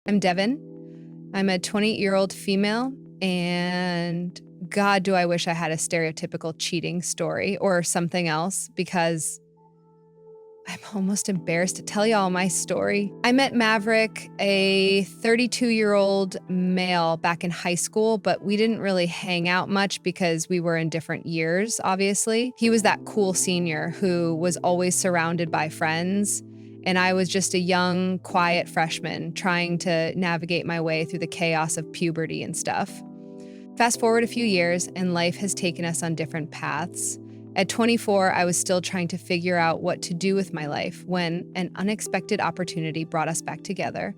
I'm Devin. I'm a 28-year-old female, and God, do I wish I had a stereotypical cheating story or something else, because I'm almost embarrassed to tell y'all my story. I met Maverick, a 32-year-old male, back in high school, but we didn't really hang out much because we were in different years, obviously. He was that cool senior who was always surrounded by friends, and I was just a young, quiet freshman trying to navigate my way through the chaos of puberty and stuff. Fast forward a few years, and life has taken us on different paths. At 24, I was still trying to figure out what to do with my life when an unexpected opportunity brought us back together.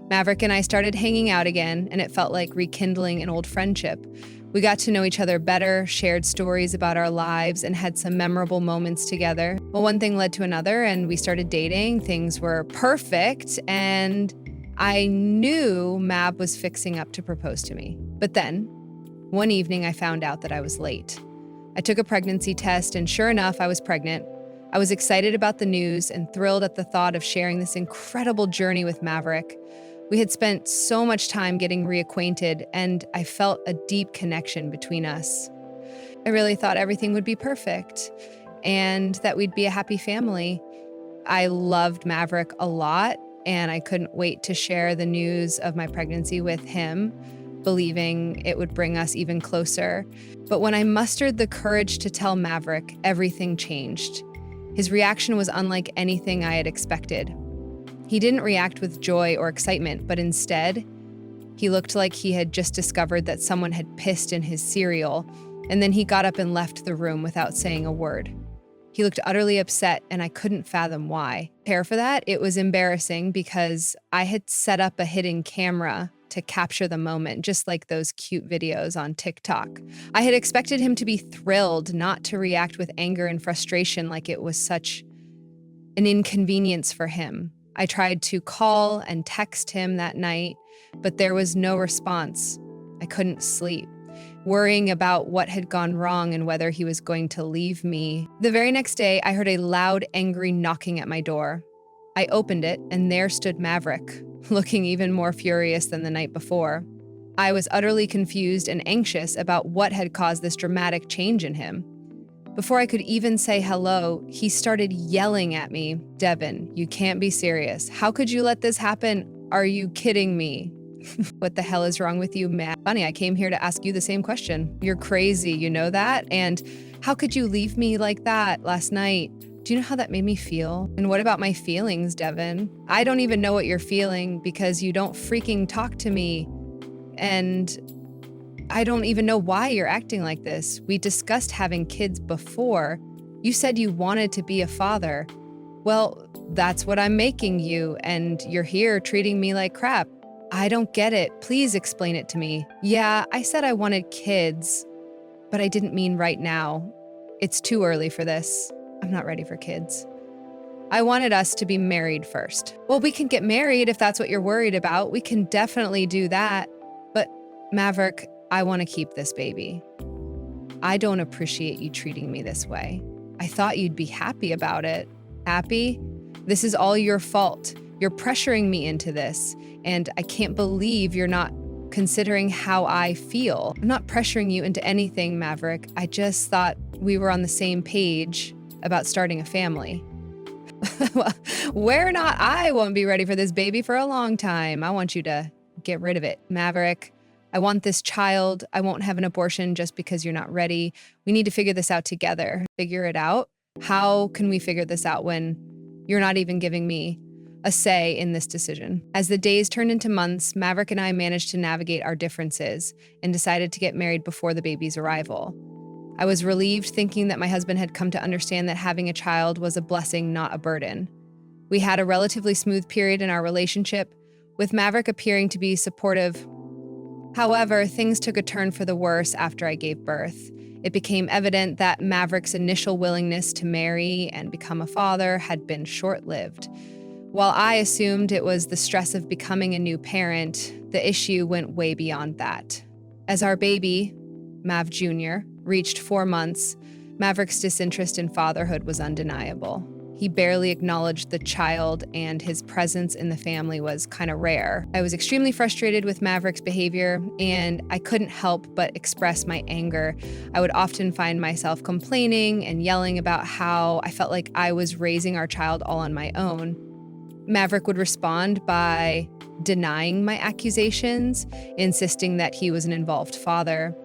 Maverick and I started hanging out again, and it felt like rekindling an old friendship. We got to know each other better, shared stories about our lives, and had some memorable moments together. Well, one thing led to another, and we started dating. Things were perfect, and I knew Mav was fixing up to propose to me. But then, one evening, I found out that I was late. I took a pregnancy test, and sure enough, I was pregnant. I was excited about the news and thrilled at the thought of sharing this incredible journey with Maverick. We had spent so much time getting reacquainted, and I felt a deep connection between us. I really thought everything would be perfect and that we'd be a happy family. I loved Maverick a lot, and I couldn't wait to share the news of my pregnancy with him, believing it would bring us even closer. But when I mustered the courage to tell Maverick, everything changed. His reaction was unlike anything I had expected. He didn't react with joy or excitement, but instead, he looked like he had just discovered that someone had pissed in his cereal, and then he got up and left the room without saying a word. He looked utterly upset, and I couldn't fathom why. Prepare for that, it was embarrassing because I had set up a hidden camera to capture the moment, just like those cute videos on TikTok. I had expected him to be thrilled, not to react with anger and frustration like it was such an inconvenience for him. I tried to call and text him that night, but there was no response. I couldn't sleep, worrying about what had gone wrong and whether he was going to leave me. The very next day, I heard a loud, angry knocking at my door. I opened it, and there stood Maverick, looking even more furious than the night before. I was utterly confused and anxious about what had caused this dramatic change in him. Before I could even say hello, he started yelling at me. "Devin, you can't be serious. How could you let this happen? Are you kidding me? What the hell is wrong with you, man? Funny, I came here to ask you the same question. You're crazy, you know that? And how could you leave me like that last night? Do you know how that made me feel? And what about my feelings, Devin? I don't even know what you're feeling because you don't freaking talk to me. And I don't even know why you're acting like this. We discussed having kids before. You said you wanted to be a father. Well, that's what I'm making you, and you're here treating me like crap. I don't get it. Please explain it to me." "Yeah, I said I wanted kids, but I didn't mean right now. It's too early for this. I'm not ready for kids. I wanted us to be married first." "Well, we can get married if that's what you're worried about. We can definitely do that. But Maverick, I want to keep this baby. I don't appreciate you treating me this way. I thought you'd be happy about it." "Happy? This is all your fault. You're pressuring me into this, and I can't believe you're not considering how I feel." "I'm not pressuring you into anything, Maverick. I just thought we were on the same page about starting a family." "Well, we're not. I won't be ready for this baby for a long time. I want you to get rid of it. Maverick, I want this child. I won't have an abortion just because you're not ready. We need to figure this out together." "Figure it out? How can we figure this out when you're not even giving me a say in this decision?" As the days turned into months, Maverick and I managed to navigate our differences and decided to get married before the baby's arrival. I was relieved, thinking that my husband had come to understand that having a child was a blessing, not a burden. We had a relatively smooth period in our relationship, with Maverick appearing to be supportive. However, things took a turn for the worse after I gave birth. It became evident that Maverick's initial willingness to marry and become a father had been short-lived. While I assumed it was the stress of becoming a new parent, the issue went way beyond that. As our baby, Mav Jr., reached 4 months, Maverick's disinterest in fatherhood was undeniable. He barely acknowledged the child, and his presence in the family was kind of rare. I was extremely frustrated with Maverick's behavior, and I couldn't help but express my anger. I would often find myself complaining and yelling about how I felt like I was raising our child all on my own. Maverick would respond by denying my accusations, insisting that he was an involved father.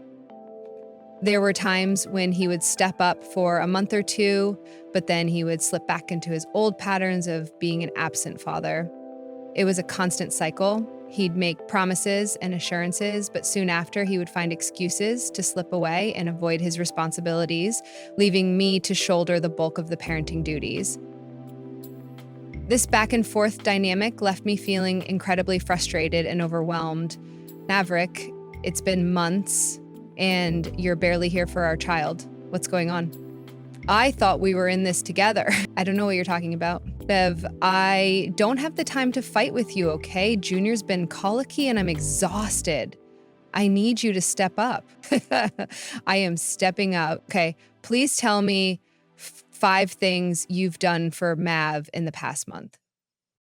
There were times when he would step up for a month or two, but then he would slip back into his old patterns of being an absent father. It was a constant cycle. He'd make promises and assurances, but soon after he would find excuses to slip away and avoid his responsibilities, leaving me to shoulder the bulk of the parenting duties. This back and forth dynamic left me feeling incredibly frustrated and overwhelmed. Maverick, it's been months, and you're barely here for our child. What's going on? I thought we were in this together. I don't know what you're talking about. Bev, I don't have the time to fight with you, okay? Junior's been colicky and I'm exhausted. I need you to step up. I am stepping up. Okay, please tell me 5 things you've done for Mav in the past month.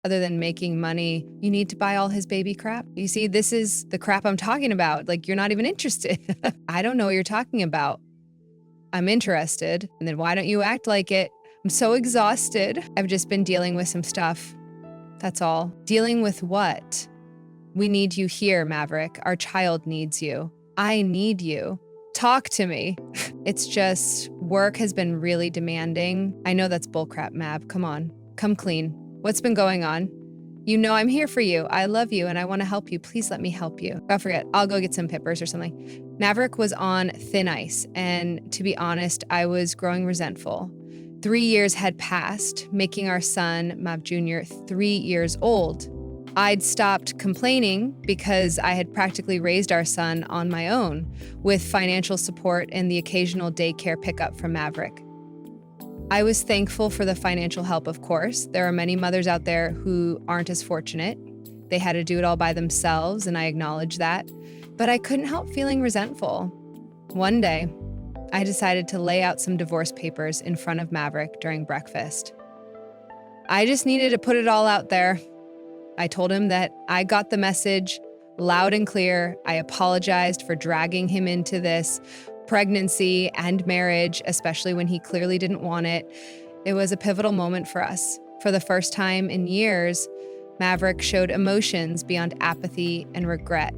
Other than making money, you need to buy all his baby crap. You see, this is the crap I'm talking about. Like, you're not even interested. I don't know what you're talking about. I'm interested. And then why don't you act like it? I'm so exhausted. I've just been dealing with some stuff. That's all. Dealing with what? We need you here, Maverick. Our child needs you. I need you. Talk to me. It's just work has been really demanding. I know that's bullcrap, Mav. Come on. Come clean. What's been going on? You know I'm here for you. I love you and I want to help you. Please let me help you. I forget. I'll go get some pippers or something. Maverick was on thin ice, and to be honest, I was growing resentful. 3 years had passed, making our son, Mav Jr., 3 years old. I'd stopped complaining because I had practically raised our son on my own, with financial support and the occasional daycare pickup from Maverick. I was thankful for the financial help, of course. There are many mothers out there who aren't as fortunate. They had to do it all by themselves, and I acknowledge that. But I couldn't help feeling resentful. One day, I decided to lay out some divorce papers in front of Maverick during breakfast. I just needed to put it all out there. I told him that I got the message loud and clear. I apologized for dragging him into this pregnancy and marriage, especially when he clearly didn't want it. It was a pivotal moment for us. For the first time in years, Maverick showed emotions beyond apathy and regret.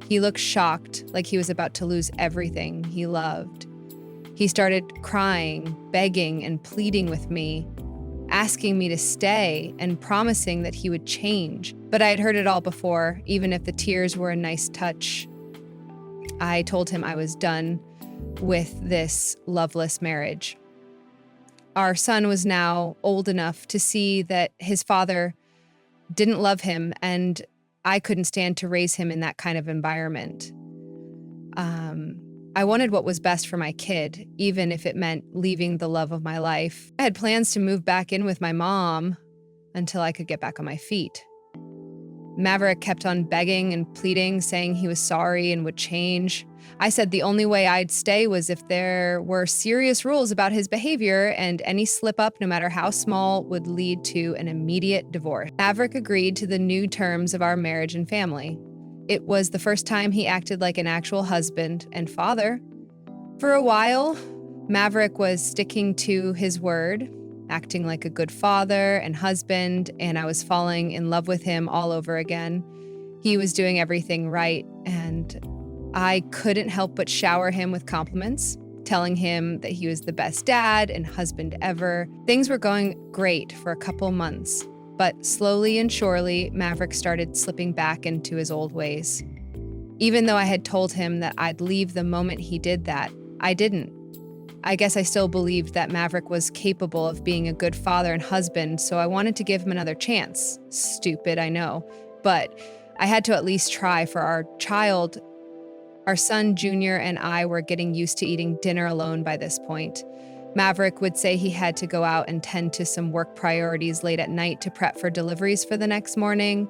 He looked shocked, like he was about to lose everything he loved. He started crying, begging, and pleading with me, asking me to stay and promising that he would change. But I had heard it all before, even if the tears were a nice touch. I told him I was done with this loveless marriage. Our son was now old enough to see that his father didn't love him, and I couldn't stand to raise him in that kind of environment. I wanted what was best for my kid, even if it meant leaving the love of my life. I had plans to move back in with my mom until I could get back on my feet. Maverick kept on begging and pleading, saying he was sorry and would change. I said the only way I'd stay was if there were serious rules about his behavior, and any slip up, no matter how small, would lead to an immediate divorce. Maverick agreed to the new terms of our marriage and family. It was the first time he acted like an actual husband and father. For a while, Maverick was sticking to his word, acting like a good father and husband, and I was falling in love with him all over again. He was doing everything right, and I couldn't help but shower him with compliments, telling him that he was the best dad and husband ever. Things were going great for a couple months, but slowly and surely, Maverick started slipping back into his old ways. Even though I had told him that I'd leave the moment he did that, I didn't. I guess I still believed that Maverick was capable of being a good father and husband, so I wanted to give him another chance. Stupid, I know. But I had to at least try for our child. Our son, Junior, and I were getting used to eating dinner alone by this point. Maverick would say he had to go out and tend to some work priorities late at night to prep for deliveries for the next morning.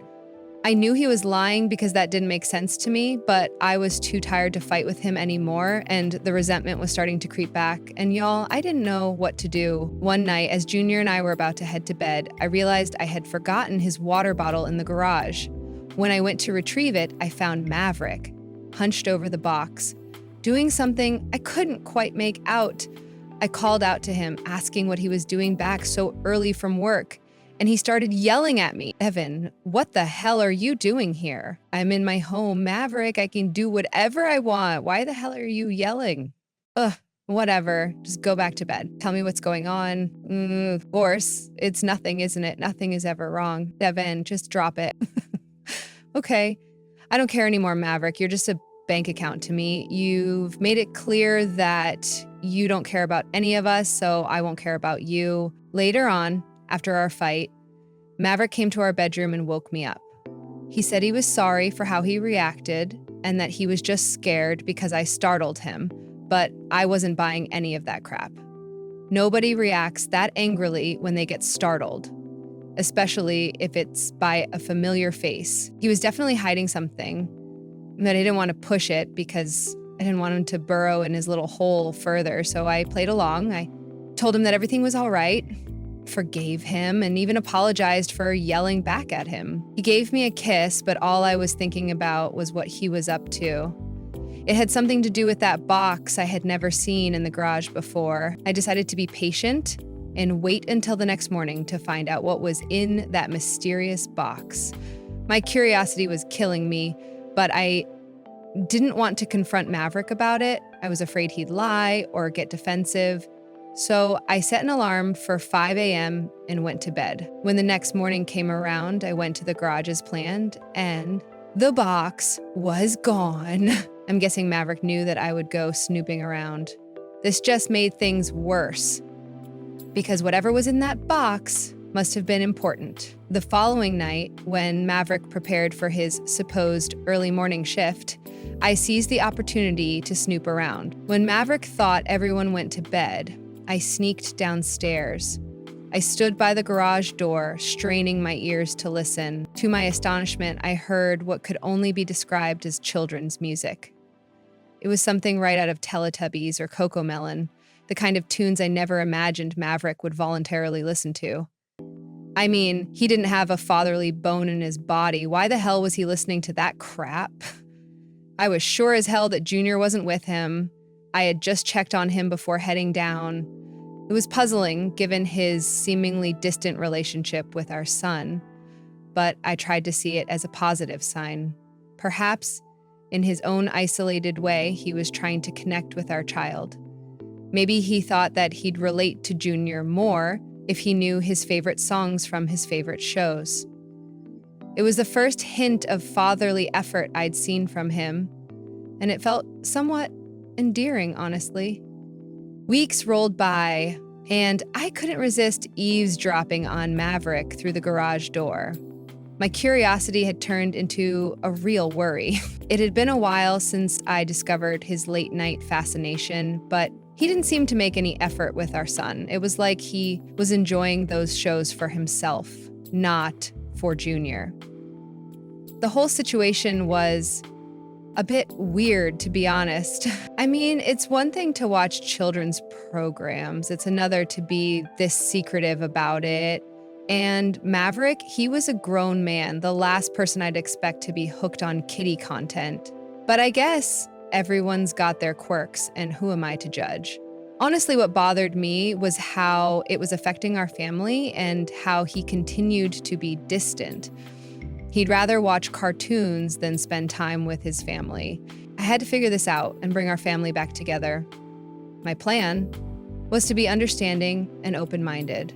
I knew he was lying because that didn't make sense to me, but I was too tired to fight with him anymore, and the resentment was starting to creep back. And y'all, I didn't know what to do. One night, as Junior and I were about to head to bed, I realized I had forgotten his water bottle in the garage. When I went to retrieve it, I found Maverick, hunched over the box, doing something I couldn't quite make out. I called out to him, asking what he was doing back so early from work. And he started yelling at me. "Evan, what the hell are you doing here? I'm in my home, Maverick. I can do whatever I want. Why the hell are you yelling?" Ugh, whatever. Just go back to bed. Tell me what's going on. Of course, it's nothing, isn't it? Nothing is ever wrong. Evan, just drop it. Okay, I don't care anymore, Maverick. You're just a bank account to me. You've made it clear that you don't care about any of us, so I won't care about you. Later on, after our fight, Maverick came to our bedroom and woke me up. He said he was sorry for how he reacted and that he was just scared because I startled him, but I wasn't buying any of that crap. Nobody reacts that angrily when they get startled, especially if it's by a familiar face. He was definitely hiding something, but I didn't want to push it because I didn't want him to burrow in his little hole further, so I played along. I told him that everything was all right, forgave him, and even apologized for yelling back at him. He gave me a kiss, but all I was thinking about was what he was up to. It had something to do with that box I had never seen in the garage before. I decided to be patient and wait until the next morning to find out what was in that mysterious box. My curiosity was killing me, but I didn't want to confront Maverick about it. I was afraid he'd lie or get defensive. So I set an alarm for 5 a.m. and went to bed. When the next morning came around, I went to the garage as planned, and the box was gone. I'm guessing Maverick knew that I would go snooping around. This just made things worse, because whatever was in that box must have been important. The following night, when Maverick prepared for his supposed early morning shift, I seized the opportunity to snoop around. When Maverick thought everyone went to bed, I sneaked downstairs. I stood by the garage door, straining my ears to listen. To my astonishment, I heard what could only be described as children's music. It was something right out of Teletubbies or Cocomelon, the kind of tunes I never imagined Maverick would voluntarily listen to. I mean, he didn't have a fatherly bone in his body. Why the hell was he listening to that crap? I was sure as hell that Junior wasn't with him. I had just checked on him before heading down. It was puzzling, given his seemingly distant relationship with our son, but I tried to see it as a positive sign. Perhaps, in his own isolated way, he was trying to connect with our child. Maybe he thought that he'd relate to Junior more if he knew his favorite songs from his favorite shows. It was the first hint of fatherly effort I'd seen from him, and it felt somewhat endearing, honestly. Weeks rolled by, and I couldn't resist eavesdropping on Maverick through the garage door. My curiosity had turned into a real worry. It had been a while since I discovered his late-night fascination, but he didn't seem to make any effort with our son. It was like he was enjoying those shows for himself, not for Junior. The whole situation was a bit weird, to be honest. I mean, it's one thing to watch children's programs. It's another to be this secretive about it. And Maverick, he was a grown man, the last person I'd expect to be hooked on kiddie content. But I guess everyone's got their quirks, and who am I to judge? Honestly, what bothered me was how it was affecting our family and how he continued to be distant. He'd rather watch cartoons than spend time with his family. I had to figure this out and bring our family back together. My plan was to be understanding and open-minded.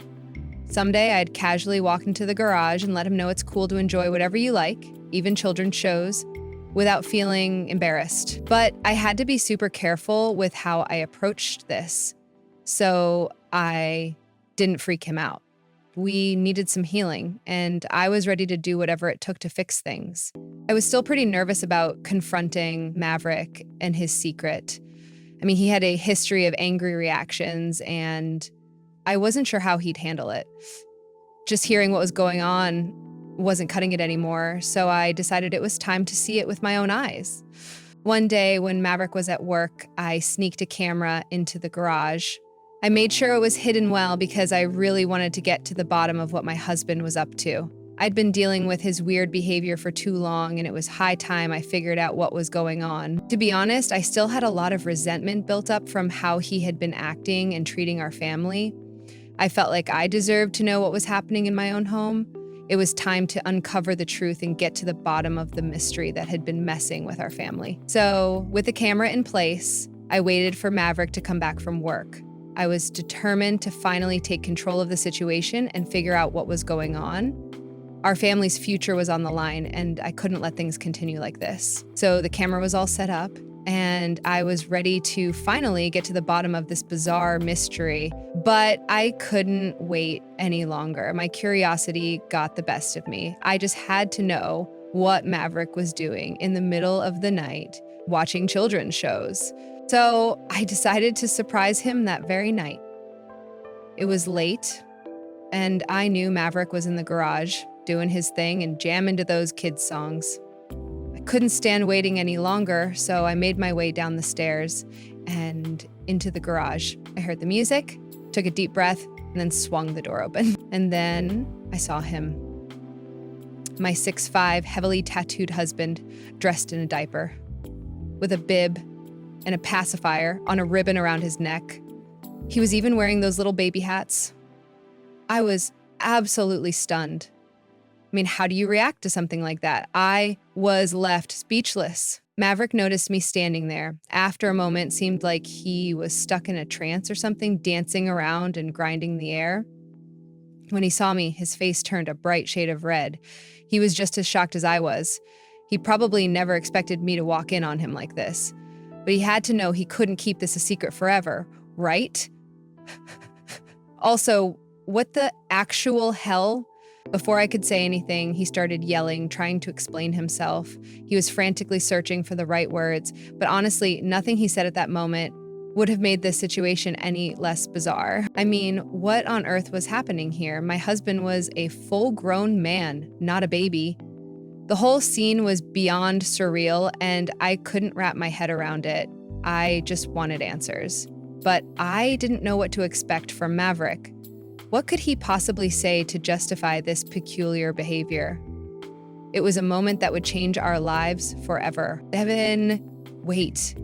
Someday I'd casually walk into the garage and let him know it's cool to enjoy whatever you like, even children's shows, without feeling embarrassed. But I had to be super careful with how I approached this, so I didn't freak him out. We needed some healing, and I was ready to do whatever it took to fix things. I was still pretty nervous about confronting Maverick and his secret. I mean, he had a history of angry reactions, and I wasn't sure how he'd handle it. Just hearing what was going on wasn't cutting it anymore, so I decided it was time to see it with my own eyes. One day when Maverick was at work, I sneaked a camera into the garage. I made sure it was hidden well because I really wanted to get to the bottom of what my husband was up to. I'd been dealing with his weird behavior for too long, and it was high time I figured out what was going on. To be honest, I still had a lot of resentment built up from how he had been acting and treating our family. I felt like I deserved to know what was happening in my own home. It was time to uncover the truth and get to the bottom of the mystery that had been messing with our family. So, with the camera in place, I waited for Maverick to come back from work. I was determined to finally take control of the situation and figure out what was going on. Our family's future was on the line, and I couldn't let things continue like this. So the camera was all set up, and I was ready to finally get to the bottom of this bizarre mystery, but I couldn't wait any longer. My curiosity got the best of me. I just had to know what Maverick was doing in the middle of the night, watching children's shows. So I decided to surprise him that very night. It was late, and I knew Maverick was in the garage, doing his thing and jamming to those kids' songs. I couldn't stand waiting any longer, so I made my way down the stairs and into the garage. I heard the music, took a deep breath, and then swung the door open. And then I saw him. My 6'5", heavily tattooed husband, dressed in a diaper, with a bib and a pacifier on a ribbon around his neck. He was even wearing those little baby hats. I was absolutely stunned. I mean, how do you react to something like that? I was left speechless. Maverick noticed me standing there. After a moment, seemed like he was stuck in a trance or something, dancing around and grinding the air. When he saw me, his face turned a bright shade of red. He was just as shocked as I was. He probably never expected me to walk in on him like this. But he had to know he couldn't keep this a secret forever, right? Also, what the actual hell? Before I could say anything, he started yelling, trying to explain himself. He was frantically searching for the right words, but honestly, nothing he said at that moment would have made this situation any less bizarre. I mean, what on earth was happening here? My husband was a full-grown man, not a baby. The whole scene was beyond surreal, and I couldn't wrap my head around it. I just wanted answers. But I didn't know what to expect from Maverick. What could he possibly say to justify this peculiar behavior? It was a moment that would change our lives forever. Devin, wait.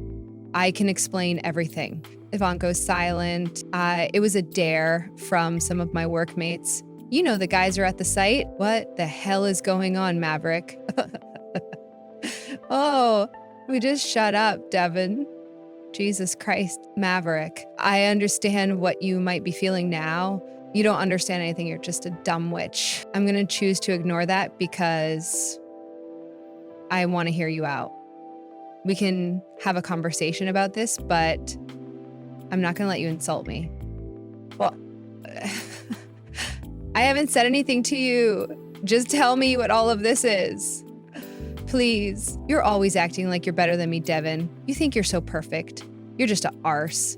I can explain everything. Yvonne goes silent. It was a dare from some of my workmates. You know the guys are at the site. What the hell is going on, Maverick? Oh, we just shut up, Devin. Jesus Christ, Maverick. I understand what you might be feeling now. You don't understand anything. You're just a dumb witch. I'm going to choose to ignore that because I want to hear you out. We can have a conversation about this, but I'm not going to let you insult me. Well, I haven't said anything to you. Just tell me what all of this is. Please. You're always acting like you're better than me, Devin. You think you're so perfect. You're just a arse.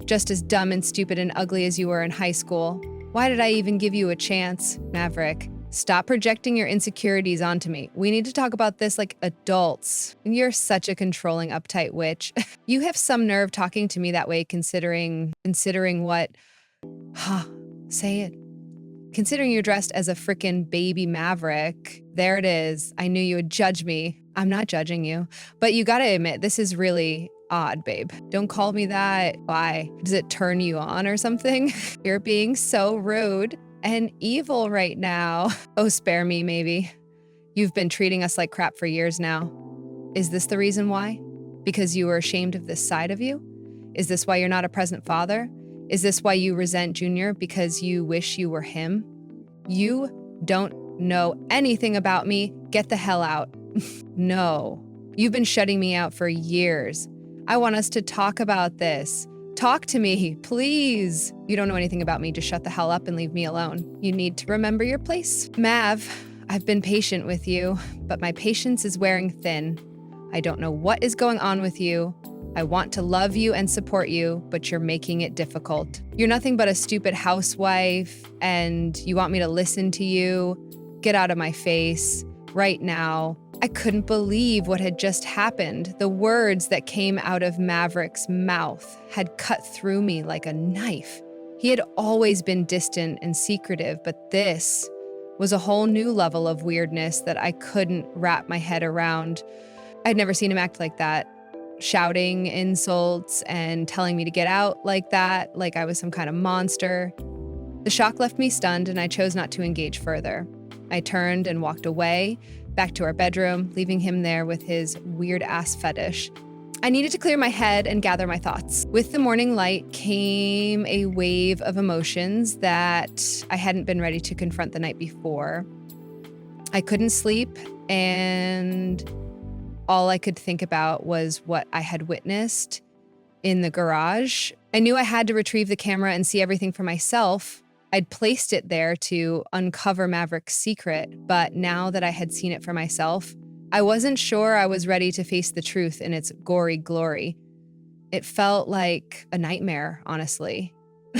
Just as dumb and stupid and ugly as you were in high school. Why did I even give you a chance, Maverick? Stop projecting your insecurities onto me. We need to talk about this like adults. You're such a controlling, uptight witch. You have some nerve talking to me that way, considering what? Say it. Considering you're dressed as a frickin' baby Maverick. There it is. I knew you would judge me. I'm not judging you. But you gotta admit, this is really odd, babe. Don't call me that. Why? Does it turn you on or something? You're being so rude and evil right now. Oh, spare me, maybe. You've been treating us like crap for years now. Is this the reason why? Because you were ashamed of this side of you? Is this why you're not a present father? Is this why you resent Junior because you wish you were him? You don't know anything about me. Get the hell out. No. You've been shutting me out for years. I want us to talk about this. Talk to me, please. You don't know anything about me. Just shut the hell up and leave me alone. You need to remember your place. Mav, I've been patient with you, but my patience is wearing thin. I don't know what is going on with you. I want to love you and support you, but you're making it difficult. You're nothing but a stupid housewife, and you want me to listen to you. get out of my face right now. I couldn't believe what had just happened. The words that came out of Maverick's mouth had cut through me like a knife. He had always been distant and secretive, but this was a whole new level of weirdness that I couldn't wrap my head around. I'd never seen him act like that, shouting insults and telling me to get out like that, like I was some kind of monster. The shock left me stunned, and I chose not to engage further. I turned and walked away, back to our bedroom, leaving him there with his weird-ass fetish. I needed to clear my head and gather my thoughts. With the morning light came a wave of emotions that I hadn't been ready to confront the night before. I couldn't sleep, and all I could think about was what I had witnessed in the garage. I knew I had to retrieve the camera and see everything for myself. I'd placed it there to uncover Maverick's secret, but now that I had seen it for myself, I wasn't sure I was ready to face the truth in its gory glory. It felt like a nightmare, honestly.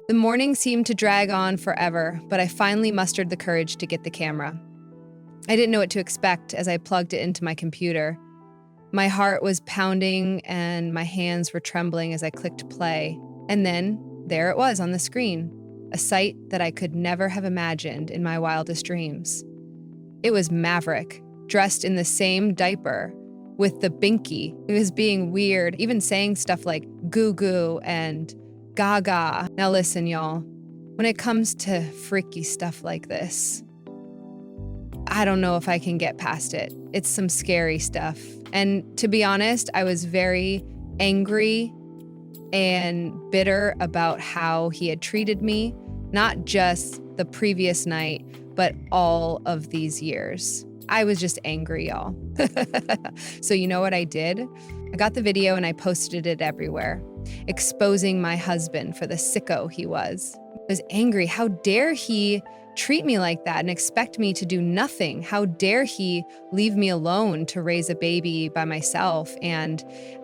The morning seemed to drag on forever, but I finally mustered the courage to get the camera. I didn't know what to expect as I plugged it into my computer. My heart was pounding and my hands were trembling as I clicked play. And then there it was on the screen, a sight that I could never have imagined in my wildest dreams. It was Maverick, dressed in the same diaper, with the binky. He was being weird, even saying stuff like goo goo and gaga. Now listen, y'all, when it comes to freaky stuff like this, I don't know if I can get past it. It's some scary stuff. And to be honest, I was very angry and bitter about how he had treated me, not just the previous night, but all of these years. I was just angry, y'all. So you know what I did? I got the video and I posted it everywhere, exposing my husband for the sicko he was. I was angry. How dare he treat me like that and expect me to do nothing? How dare he leave me alone to raise a baby by myself and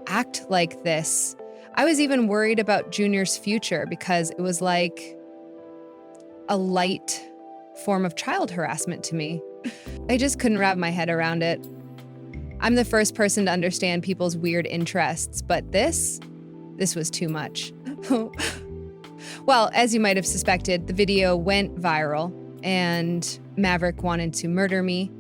act like this? I was even worried about Junior's future because it was like a light form of child harassment to me. I just couldn't wrap my head around it. I'm the first person to understand people's weird interests, but this was too much. Well, as you might have suspected, the video went viral and Maverick wanted to murder me,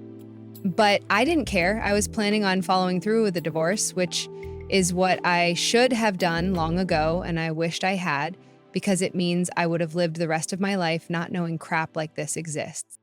but I didn't care. I was planning on following through with the divorce, which is what I should have done long ago, and I wished I had, because it means I would have lived the rest of my life not knowing crap like this exists.